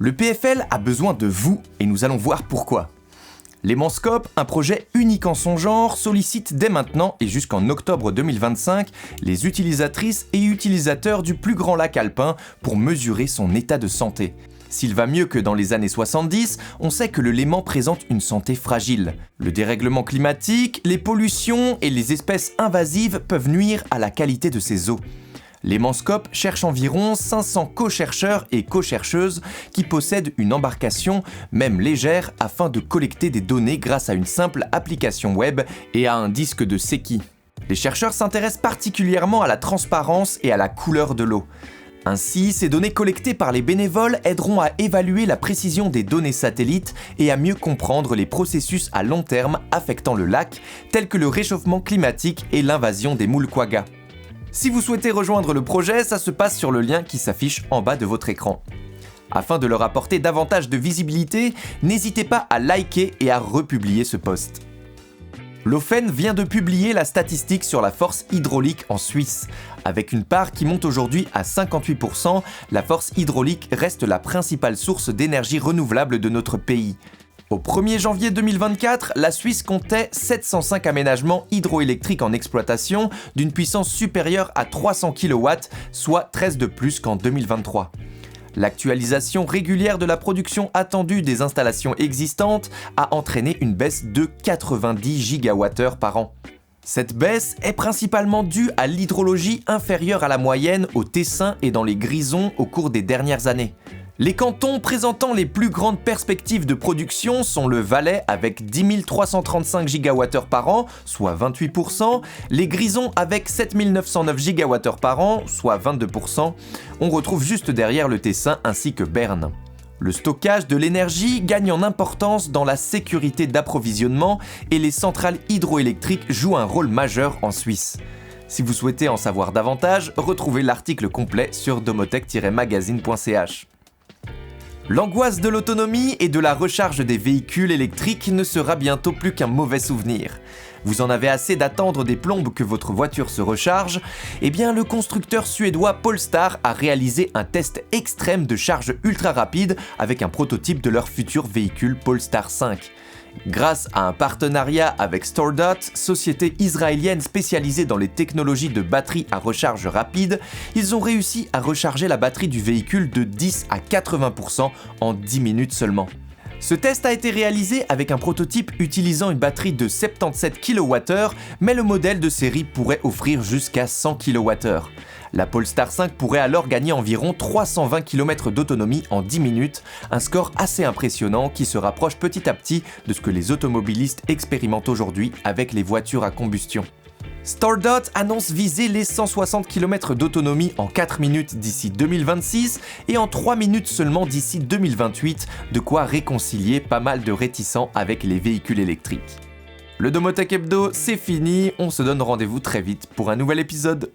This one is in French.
Le PFL a besoin de vous et nous allons voir pourquoi. L'Emanscope, un projet unique en son genre, sollicite dès maintenant et jusqu'en octobre 2025 les utilisatrices et utilisateurs du plus grand lac alpin pour mesurer son état de santé. S'il va mieux que dans les années 70, on sait que le Léman présente une santé fragile. Le dérèglement climatique, les pollutions et les espèces invasives peuvent nuire à la qualité de ses eaux. L'Emanscope cherche environ 500 co-chercheurs et co-chercheuses qui possèdent une embarcation, même légère, afin de collecter des données grâce à une simple application web et à un disque de Secchi. Les chercheurs s'intéressent particulièrement à la transparence et à la couleur de l'eau. Ainsi, ces données collectées par les bénévoles aideront à évaluer la précision des données satellites et à mieux comprendre les processus à long terme affectant le lac, tels que le réchauffement climatique et l'invasion des moules quaggas. Si vous souhaitez rejoindre le projet, ça se passe sur le lien qui s'affiche en bas de votre écran. Afin de leur apporter davantage de visibilité, n'hésitez pas à liker et à republier ce post. L'Ofen vient de publier la statistique sur la force hydraulique en Suisse. Avec une part qui monte aujourd'hui à 58%, la force hydraulique reste la principale source d'énergie renouvelable de notre pays. Au 1er janvier 2024, la Suisse comptait 705 aménagements hydroélectriques en exploitation d'une puissance supérieure à 300 kW, soit 13 de plus qu'en 2023. L'actualisation régulière de la production attendue des installations existantes a entraîné une baisse de 90 GWh par an. Cette baisse est principalement due à l'hydrologie inférieure à la moyenne au Tessin et dans les Grisons au cours des dernières années. Les cantons présentant les plus grandes perspectives de production sont le Valais avec 10 335 GWh par an, soit 28%, les Grisons avec 7 909 GWh par an, soit 22%, on retrouve juste derrière le Tessin ainsi que Berne. Le stockage de l'énergie gagne en importance dans la sécurité d'approvisionnement et les centrales hydroélectriques jouent un rôle majeur en Suisse. Si vous souhaitez en savoir davantage, retrouvez l'article complet sur domotech-magazine.ch. L'angoisse de l'autonomie et de la recharge des véhicules électriques ne sera bientôt plus qu'un mauvais souvenir. Vous en avez assez d'attendre des plombes que votre voiture se recharge? Eh bien, le constructeur suédois Polestar a réalisé un test extrême de charge ultra rapide avec un prototype de leur futur véhicule Polestar 5. Grâce à un partenariat avec StoreDot, société israélienne spécialisée dans les technologies de batterie à recharge rapide, ils ont réussi à recharger la batterie du véhicule de 10 à 80% en 10 minutes seulement. Ce test a été réalisé avec un prototype utilisant une batterie de 77 kWh, mais le modèle de série pourrait offrir jusqu'à 100 kWh. La Polestar 5 pourrait alors gagner environ 320 km d'autonomie en 10 minutes, un score assez impressionnant qui se rapproche petit à petit de ce que les automobilistes expérimentent aujourd'hui avec les voitures à combustion. StoreDot annonce viser les 160 km d'autonomie en 4 minutes d'ici 2026 et en 3 minutes seulement d'ici 2028, de quoi réconcilier pas mal de réticents avec les véhicules électriques. Le Domotech Hebdo, c'est fini, on se donne rendez-vous très vite pour un nouvel épisode.